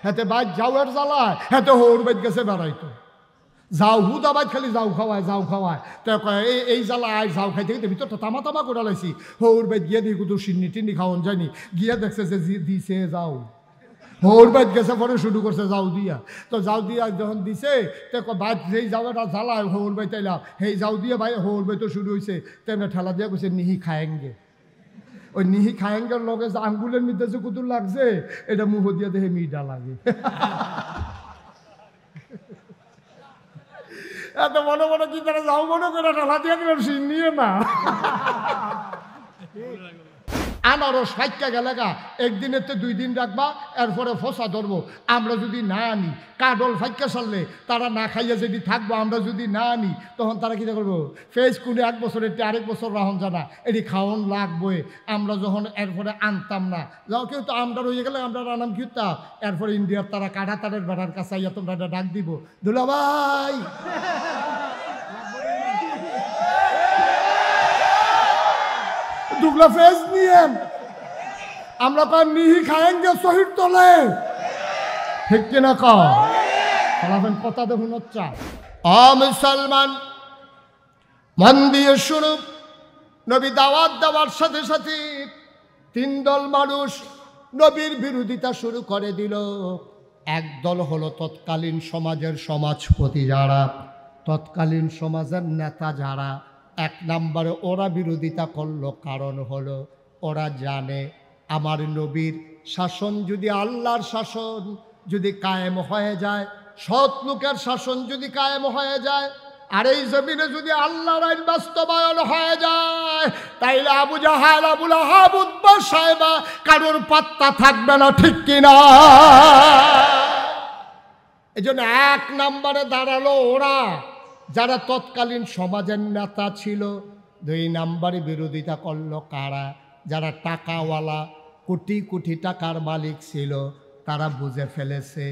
হাতে বাইক যাওয়ার জ্বালায় হাতে হৌর বাইক গেছে বেড়াইতো যাও হুদা বাইক খালি যাও খাওয়ায় তো কয় এই জ্বালা আয় যাও খাইতে খাইতে ভিতরটা তামা করে লাইছি হৌর বাইক গিয়ে দিই কুদু সিন্নি টিন্নি খাওয়ান যায়নি গিয়ে দেখছে যে দিছে যাও হৌর বাইক গেছে পরে শুরু করছে যাও দিয়া তো যাও দিয়া যখন দিছে তো বাইক যেই যাওয়াটা জ্বালায় হৌর বাই তাইলাম সেই যাও দিয়ে ভাই হৌর বাই তো শুরু হয়েছে তেমনি ঠেলা দিয়া কইছে নিহি খায়েঙ্গে ওই নিহি খায়েঙ্গের লগে যে আঙ্গুলের মধ্যে যে কুতুর লাগছে এটা মুখ দিয়ে দেখে মিডা লাগে এত মনে মনে কি তারা যাও মনে করে ঠেলা দিয়ে দিলাম সিন নিয়ে না আনারস ফাইকা গেলেগা একদিনের তো 2 দিন রাখবা এরপরে ফসা ধরবো আমরা যদি না আনি কাডল ফাইকা সারলে তারা না খাইয়া যদি থাকবো আমরা যদি না আনি তখন তারা কী করবো ফেস কুলে 1 বছরের আরেক বছর রাহন জানা এটি খাওয়ন লাগবে আমরা যখন এরপরে আনতাম না যাও কেউ তো আমরা রয়ে গেলে আমরা রান্নাম কিনতাম এরপরে ইন্ডিয়ার তারা কাটা তারের বেড়ার কাছে আইয়া তোমরা ডাক দিব দুলা ভাই দুগলা ফেস নিয়ে আমরা তো নিহি খায়েঙ্গে শহীদ তোলে ঠিক কিনা কালাবেন কথা দেখুন হচ্ছা মুসলমান মন দিয়ে শুরু নবী দাওয়াত দেওয়ার সাথে সাথে 3 দল মানুষ নবীর বিরোধিতা শুরু করে দিল এক দল হলো তৎকালীন সমাজের সমাজপতি যারা তৎকালীন সমাজের নেতা যারা 1 নম্বরে ওরা বিরোধিতা করলো কারণ হলো ওরা জানে আমার নবীর শাসন যদি আল্লাহর শাসন যদি কায়েম হয়ে যায় সৎ লোকের শাসন যদি কায়েম হয়ে যায় আর এই জমিনে যদি আল্লাহর আইন বাস্তবায়ন হয়ে যায় তাইলে আবু জাহাল আবু লাহাব উতবা সাইবা কারোর পাত্তা থাকবে না ঠিক কিনা এজন্য 1 নম্বরে দাঁড়ালো ওরা যারা তৎকালীন সমাজের নেতা ছিল 2 নম্বরে বিরোধিতা করলো কারা যারা টাকাওয়ালা কোটি কোটি টাকার মালিক ছিল তারা বুঝে ফেলেছে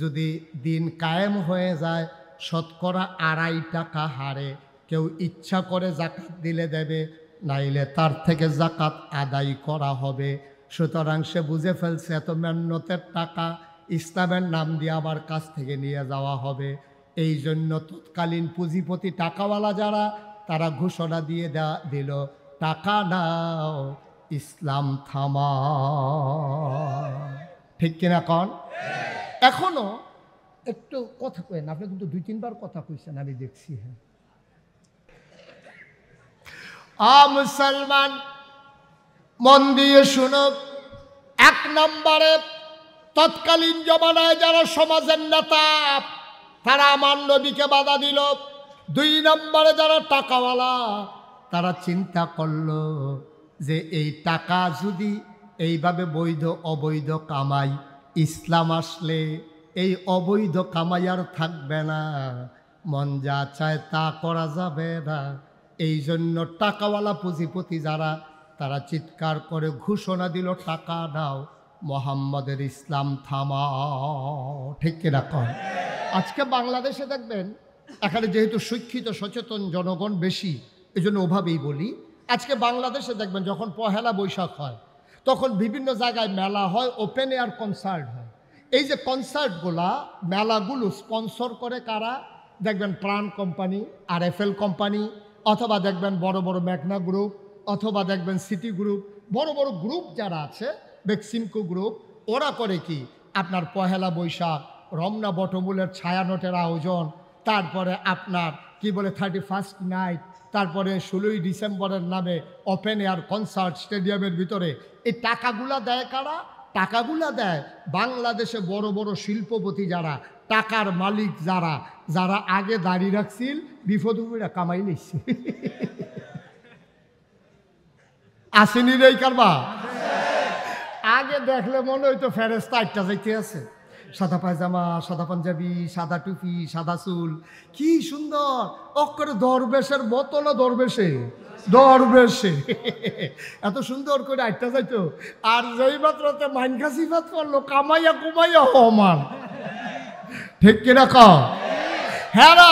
যদি দিন কায়েম হয়ে যায় শতকরা 2.5 টাকা হারে কেউ ইচ্ছা করে জাকাত দিলে দেবে নাইলে তার থেকে জাকাত আদায় করা হবে সুতরাং সে বুঝে ফেলছে এত মেহনতের টাকা ইসলামের নাম দিয়ে আমার কাছ থেকে নিয়ে যাওয়া হবে এই জন্য তৎকালীন পুঁজিপতি টাকাওয়ালা যারা তারা ঘোষণা দিয়ে দিল টাকা নাও ইসলাম থামা ঠিক কিনা কন এখনো একটু কথা কয়েন আপনি কিন্তু 2-3 বার কথা কইছেন আমি দেখছি হ্যাঁ মুসলমান মন দিয়ে শুনো 1 নম্বরে তৎকালীন জমানায় যারা সমাজের নেতা তারা আমার নবীকে বাধা দিল 2 নম্বরে যারা টাকাওয়ালা তারা চিন্তা করলো যে এই টাকা যদি এইভাবে বৈধ অবৈধ কামাই ইসলাম আসলে এই অবৈধ কামাই আর থাকবে না মন যা চায় তা করা যাবে না এই জন্য টাকাওয়ালা পুঁজিপতি যারা তারা চিৎকার করে ঘোষণা দিল টাকা দাও মোহাম্মদের ইসলাম থামাও ঠিক কিনা কন আজকে বাংলাদেশে দেখবেন এখানে যেহেতু শিক্ষিত সচেতন জনগণ বেশি এই জন্য ওভাবেই বলি আজকে বাংলাদেশে দেখবেন যখন পহেলা বৈশাখ হয় তখন বিভিন্ন জায়গায় মেলা হয় ওপেন এয়ার কনসার্ট হয় এই যে কনসার্টগুলা মেলাগুলো স্পন্সর করে কারা দেখবেন প্রাণ কোম্পানি RFL কোম্পানি অথবা দেখবেন বড় বড় মেঘনা গ্রুপ অথবা দেখবেন সিটি গ্রুপ বড় বড় গ্রুপ যারা আছে বেক্সিমকো গ্রুপ ওরা করে কি আপনার পহেলা বৈশাখ রমনা বটমূলের ছায়ানটের আয়োজন তারপরে আপনার কি বলে 31st নাইট তারপরে 16ই ডিসেম্বরের নামে ওপেন এয়ার কনসার্ট স্টেডিয়ামের ভিতরে এই টাকাগুলা দেয় কারা টাকাগুলা দেয় বাংলাদেশে বড় বড় শিল্পপতি যারা টাকার মালিক যারা যারা আগে দাঁড়িয়ে রাখছিল বিপদুরা কামাই নিচ্ছে আসেনি রে কারবা আগে দেখলে মনে হইতো ফেরেস্তা একটা যাইতে আছে সাদা পায়জামা সাদা পাঞ্জাবি সাদা টুপি সাদা চুল কি সুন্দর অক্ষরে দরবেশের মতো না দরবেশে এত সুন্দর করে আটটা যাইতো আর যেই মাত্রতে মাইনকা সিফাত করলো কামাইয়া কুমাইয়া হমান ঠিক কিনা হেরা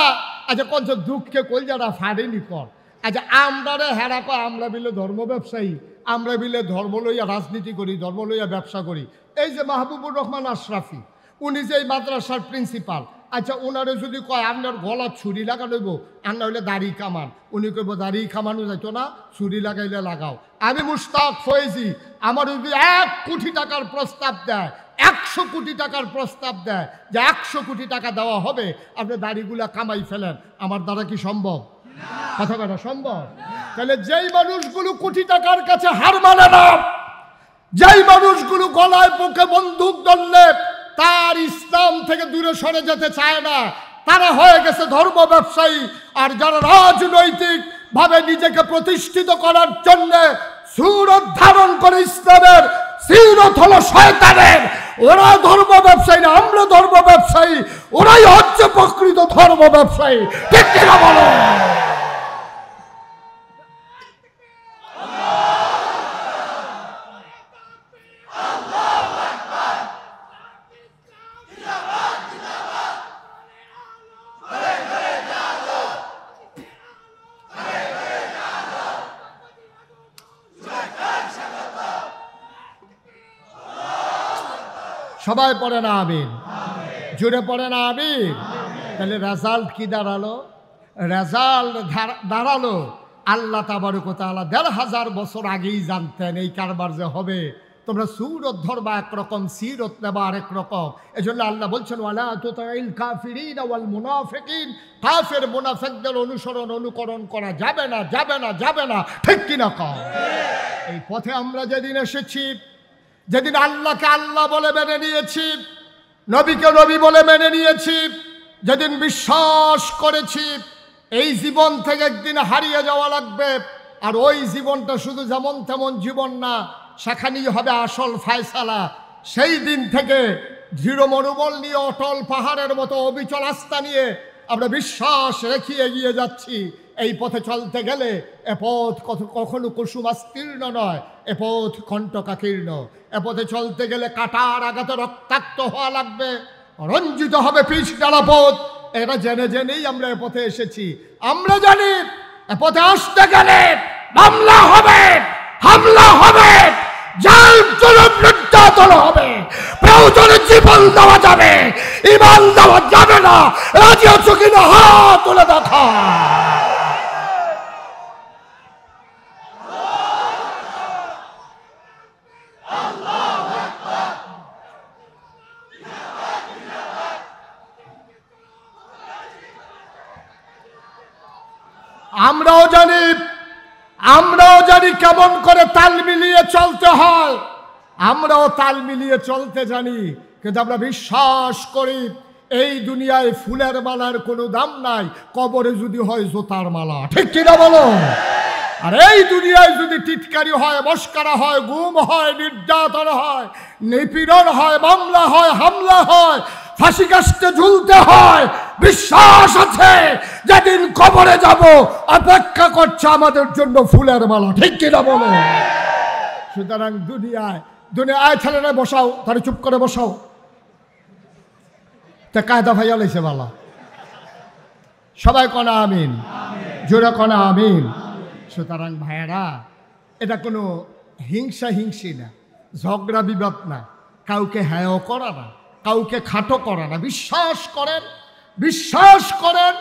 আচ্ছা কোন দুঃখে কই যারা ফাড়েনি কর আচ্ছা আমরা রে হেরা কয় আমরা বিলে ধর্ম ব্যবসায়ী আমরা বিলে ধর্ম লইয়া রাজনীতি করি ধর্ম লইয়া ব্যবসা করি এই যে মাহবুবুর রহমান আশরাফি উনি যে এই মাদ্রাসার প্রিন্সিপাল, আচ্ছা ওনারে যদি কয় আপনার গলা ছুরি লাগাইব আর না হইলে দাড়ি কামান, উনি কইব দাড়ি কামানো যাইতো না, ছুরি লাগাইলে লাগাও। আমি মুশতাক ফয়েজি, আমার যদি 1 কোটি টাকার প্রস্তাব দেয়, 100 কোটি টাকার প্রস্তাব দেয় যে 100 কোটি টাকা দেওয়া হবে, আপনি দাড়িগুলা কামাই ফেলেন, আমার দ্বারা কি সম্ভব? কথা বলা সম্ভব? তাহলে যেই মানুষগুলো কোটি টাকার কাছে হার মানে না, যেই মানুষগুলো গলায় বুকে বন্দুক ধরলে তার ইসলাম থেকে দূরে সরে যেতে চায় না, তারা হয়ে গেছে ধর্ম ব্যবসায়ী। আর যারা রাজনৈতিক ভাবে নিজেকে প্রতিষ্ঠিত করার জন্য সুরত ধারণ করে ইসলামের সিরত হলো শয়তানের, ওরা ধর্ম ব্যবসায়ী না, আমরা ধর্ম ব্যবসায়ী, ওরাই হচ্ছে প্রকৃত ধর্ম ব্যবসায়ী। ঠিক কিনা বলো? সবাই পড়ে না আমিন, জুড়ে পড়ে না আমিন। তাহলে রেজাল্ট কি দাঁড়ালো? রেজাল্ট দাঁড়ালো আল্লাহ তাবারক ওয়া তাআলা ১৫০০ বছর আগেই জানতেন এই কারবার যে হবে। তোমরা সুরত ধরবা একরকম, সিরত নেবা আরেক রকম। এজন্য আল্লাহ বলছেন ওয়ালা তুতিল কাফিরিন ওয়াল মুনাফিকিন, কাফের মুনাফিকদের অনুকরণ করা যাবে না, যাবে না, যাবে না। ঠিক কিনা কও? এই পথে আমরা যেদিন এসেছি, যেদিন আল্লাহকে আল্লাহ বলে মেনে নিয়েছি, নবীকে নবী বলে মেনে নিয়েছি, যেদিন বিশ্বাস করেছি এই জীবন থেকে একদিন হারিয়ে যাওয়া লাগবে, আর ওই জীবনটা শুধু যেমন তেমন জীবন না, সেখানেই হবে আসল ফায়সালা। সেই দিন থেকে দৃঢ় মনোবল নিয়ে, অটল পাহাড়ের মতো অবিচল আস্থা নিয়ে আমরা বিশ্বাস রেখে এগিয়ে যাচ্ছি। এই পথে চলতে গেলে এ পথ কখনো কুসুমাস্তীর্ণ নয়, এ পথ কণ্টকাকীর্ণ। এ পথে চলতে গেলে কাটার আঘাতে রক্তাক্ত হওয়া লাগবে, রঞ্জিত হবে পিচ ডালা পথ। এটা জেনে জেনেই আমরা এ পথে এসেছি। আমরা জানি এ পথে আসতে গেলে মামলা হবে, হামলা হবে, জেল জুলুম নির্যাতন হবে, প্রয়োজনে জীবন দেওয়া যাবে, ঈমান দেওয়া যাবে না। রাজি আছো কিনা? হাত তুলে দেখা। আমরাও জানি কেমন করে তাল মিলিয়ে চলতে হয়, আমরাও তাল মিলিয়ে চলতে জানি। কিন্তু আমরা বিশ্বাস করি এই দুনিয়ায় ফুলের মালার কোনো দাম নাই, কবরে যদি হয় জোতার মালা। ঠিক কিনা বলো? আর এই দুনিয়ায় যদি টিটকারি হয়, মস্কারা হয়, গুম হয়, নির্যাতন হয়, নিপীড়ন হয়, মামলা হয়, হামলা হয়, ফাঁসি কাস্টে ঝুলতে হয়, বিশ্বাস আছে যেদিন কবরে যাব অপেক্ষা করছে আমাদের জন্য ফুলের মালা। ঠিক কিনা বলো? সুতরাং দুনিয়ায় ছেলেরা বসাও, তারা চুপ করে বসাও, তা কায়দা ভাইয়া লাইছে বালা। সবাই কনা আমিন, জোরে কনা আমিন। সুতরাং ভাইয়েরা, এটা কোনো হিংসি না, ঝগড়া বিবাদ না, কাউকে হেয় করা না, কাউকে খাটো করা না। বিশ্বাস করেন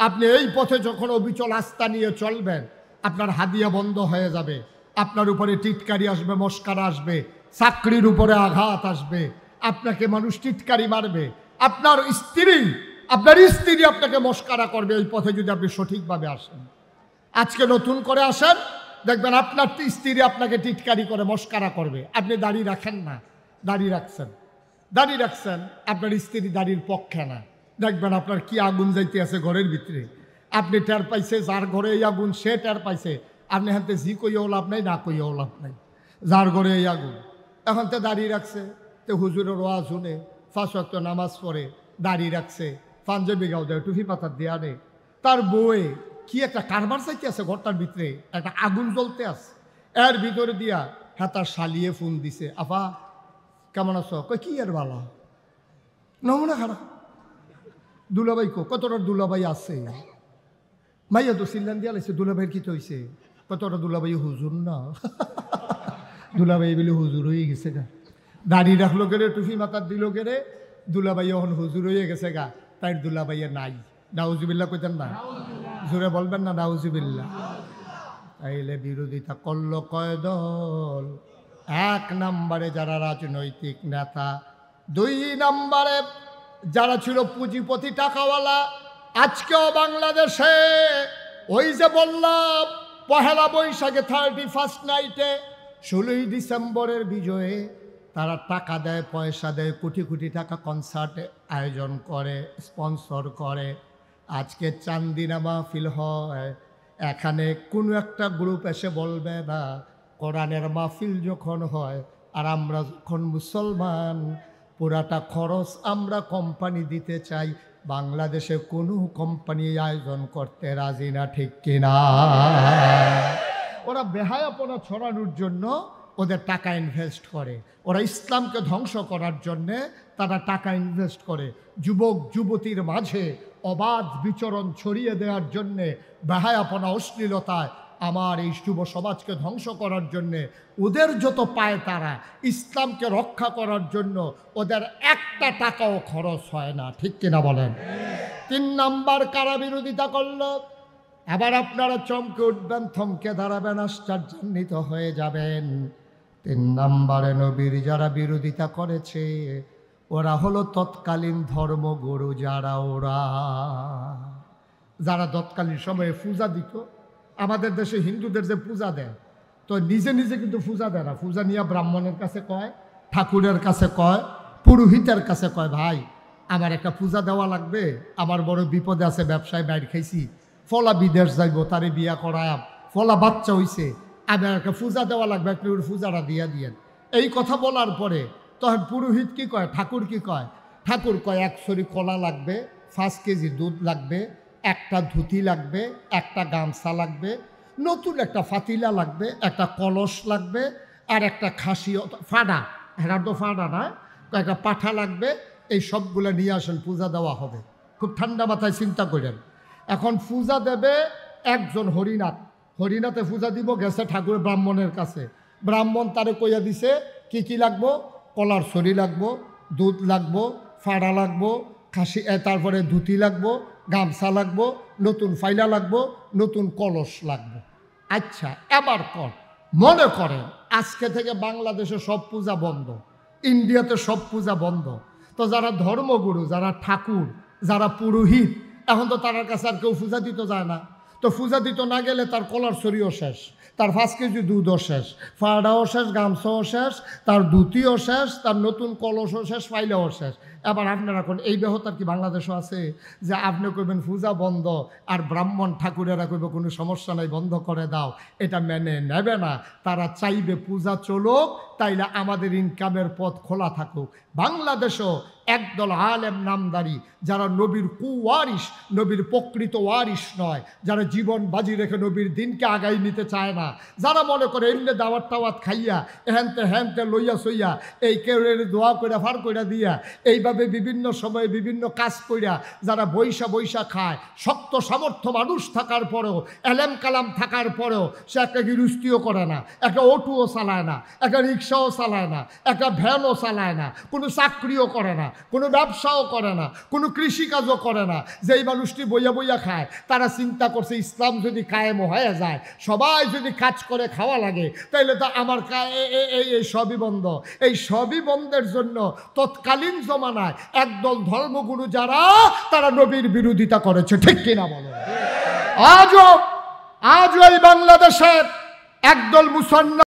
আপনি এই পথে যখন অবিচল আস্থা নিয়ে চলবেন, আপনার হাদিয়া বন্ধ হয়ে যাবে, আপনার উপরে টিটকারি আসবে, মস্কারা আসবে, চাকরির উপরে আঘাত আসবে, আপনাকে মানুষ টিটকারি মারবে, আপনার স্ত্রী আপনাকে মস্কারা করবে এই পথে যদি আপনি সঠিকভাবে আসেন। আজকে নতুন করে আসেন, দেখবেন আপনার স্ত্রী আপনাকে টিটকারি করে, মস্কারা করবে। আপনি দাড়ি রাখেন না, দাড়ি রাখছেন, আপনার স্ত্রী দাড়ির পক্ষে না, দেখবেন আপনার কি আগুন যাইতে আছে ঘরের ভিতরে। আপনি টের পাইছে, যার ঘরে এই আগুন সে টের পাইছে। আপনি হাতে জি কইও লাভ নাই, না কইও লাভ নাই, যার ঘরে এই আগুন। এখন তো দাঁড়িয়ে রাখছে, তো হুজুরের ওয়াজ শুনে, 5 ওয়াক্ত নামাজ পড়ে, দাঁড়িয়ে রাখছে, পাঞ্জাবি গাও দেয়, টুপি পাতা দেয়া নেই, তার বউয়ে কি একটা কারবার চাইতে আছে ঘরটার ভিতরে, একটা আগুন জ্বলতে আছে, এর ভিতরে দিয়া হ্যাঁ তার শালিয়ে ফোন দিছে, আপা কেমন আছো? কই কি এর বালা, নমুনা খারাপ। দুলাভাই কতটা দুলাভাই আছে, মাইয়া তো সিল্লান দিয়া লাগছে, দুলাভাইয়ের কি তো হয়েছে? কতটা দুলাভাই হুজুর না, দুলাভাই বলে হুজুর হয়ে গেছে না। দাড়ি রাখলো কেড়ে, টুপি মাথার দিল কেড়ে, দুলাভাই এখন হুজুর হয়ে গেছে গা, তাই দুলাভাইয়ে নাই। নাউজুবিল্লাহ কইতেন না? জোরে বলবেন না নাউজুবিল্লাহ? তাইলে বিরোধিতা করলো কয় দল? এক নম্বরে যারা রাজনৈতিক নেতা, দুই নম্বরে যারা ছিল পুঁজিপতি টাকাওয়ালা। আজকেও বাংলাদেশে ওই যে বললাম পহেলা বৈশাখে 31st নাইটে 16ই ডিসেম্বরের বিজয়ে তারা টাকা দেয়, পয়সা দেয়, কোটি কোটি টাকা কনসার্ট আয়োজন করে, স্পন্সর করে। আজকে চান্দিনা মাহফিল হয়, এখানে কোনো একটা গ্রুপ এসে বলবে না কোরআনের মাহফিল যখন হয় আর আমরা যখন মুসলমান, পুরাটা খরচ আমরা কোম্পানি দিতে চাই, বাংলাদেশে কোনো কোম্পানি আয়োজন করতে রাজি না, ঠিক কিনা? ওরা বেহায়াপনা ছড়ানোর জন্য ওদের টাকা ইনভেস্ট করে, ওরা ইসলামকে ধ্বংস করার জন্যে তারা টাকা ইনভেস্ট করে, যুবক যুবতীর মাঝে অবাধ বিচরণ ছড়িয়ে দেওয়ার জন্যে, বেহায়াপনা অশ্লীলতায় আমার এই যুব সমাজকে ধ্বংস করার জন্যে ওদের যত পায় তারা ইসলামকে রক্ষা করার জন্য ওদের একটা টাকাও খরচ হয় না, ঠিক কিনা বলেন? 3 নাম্বার কারা বিরোধিতা করল? আবার আপনারা চমকে উঠবেন, থমকে দাঁড়াবেন, আশ্চর্যান্বিত হয়ে যাবেন। 3 নাম্বারে নবীর যারা বিরোধিতা করেছে ওরা হলো তৎকালীন ধর্মগুরু। যারা তৎকালীন সময়ে পূজা দিত, আমাদের দেশে হিন্দুদের যে পূজা দেয়, তো নিজে নিজে কিন্তু পূজা দেয় না, পূজা নিয়ে ব্রাহ্মণের কাছে কয়, ঠাকুরের কাছে কয়, পুরোহিতের কাছে কয়, ভাই আমার একটা পূজা দেওয়া লাগবে, আমার বড় বিপদে আছে, ব্যবসায় বাইর খাইছি, ফলা বিদেশ যাইব, তারে বিয়া করায়, ফলা বাচ্চা হইছে, আমার একটা পূজা দেওয়া লাগবে, একটু পূজাটা দিয়া দিয়েন। এই কথা বলার পরে তখন পুরোহিত কি কয়, ঠাকুর কি কয়? ঠাকুর কয় 1 ছড়ি কলা লাগবে, 5 কেজি দুধ লাগবে, একটা ধুতি লাগবে, একটা গামছা লাগবে, নতুন একটা ফাতিলা লাগবে, একটা কলস লাগবে, আর একটা খাসি ফাড়া, হ্যাঁ তো ফাড়া না, একটা পাঠা লাগবে। এই সবগুলো নিয়ে আসেন, পূজা দেওয়া হবে। খুব ঠান্ডা মাথায় চিন্তা করেন। এখন পূজা দেবে একজন হরিনাথ, হরিনাথে পূজা দিব, গেছে ঠাকুর ব্রাহ্মণের কাছে, ব্রাহ্মণ তারে কইয়া দিছে কি কি লাগবো, কলার ছড়ি লাগবো, দুধ লাগবো, ফাড়া লাগবো, খাসি, তারপরে ধুতি লাগবো, গামছা লাগবো, নতুন ফাইলা লাগবো, নতুন কলস লাগবো। আচ্ছা এবার মনে করেন আজকে থেকে বাংলাদেশে সব পূজা বন্ধ, ইন্ডিয়াতে সব পূজা বন্ধ, তো যারা ধর্মগুরু, যারা ঠাকুর, যারা পুরোহিত, এখন তো তার কাছে আর কেউ পূজা দিতে যায় না। তো পূজা দিতে না গেলে তার কলার ছড়িও শেষ, তার 5 কেজি দুধও শেষ, ফাড়াও শেষ, গামছাও শেষ, তার ধুতিও শেষ, তার নতুন কলসও শেষ, ফাইলাও শেষ। এবার আপনারা কোন এই ব্যাহতার কি বাংলাদেশও আছে যে আপনি কইবেন পূজা বন্ধ আর ব্রাহ্মণ ঠাকুরেরা কইবে কোনো সমস্যা নাই, বন্ধ করে দাও? এটা মেনে নেবে না। তারা চাইবে পূজা চলুক, তাইলে আমাদের ইনকামের পথ খোলা থাকুক। বাংলাদেশও একদল আলেম নামদারি যারা নবীর কুওয়ারিস, নবীর প্রকৃত ওয়ারিস নয়, যারা জীবন বাজি রেখে নবীর দিনকে আগাই নিতে চায় না, যারা মনে করে এমনি দাওয়াত টাওয়াত খাইয়া হ্যানতে লইয়া সইয়া এই কেউ দোয়া করে ফার করে দিয়া এইভাবে বিভিন্ন সময়ে বিভিন্ন কাজ কইরা যারা বৈশা খায়, শক্ত সামর্থ্য মানুষ থাকার পরেও, এলেম কালাম থাকার পরেও সে একটা গৃহস্থিও করে না, একটা অটোও চালায় না, একটা রিক্সাও চালায় না, একটা ভ্যানও চালায় না, কোনো চাকরিও করে না, কোনো ব্যবসাও করে না, কোনো কৃষিকাজও করে না। যেই মানুষটি বইয়া খায়, তারা চিন্তা করছে ইসলাম যদি কায়েম হয়ে যায়, সবাই যদি কাজ করে খাওয়া লাগে, তাইলে তো আমার এই সবই বন্ধ। এই সবই বন্ধের জন্য তৎকালীন জমানায় একদল ধর্মগুরু যারা, তারা নবীর বিরোধিতা করেছে, ঠিক কিনা বলো? আজও এই বাংলাদেশের একদল মুসলমান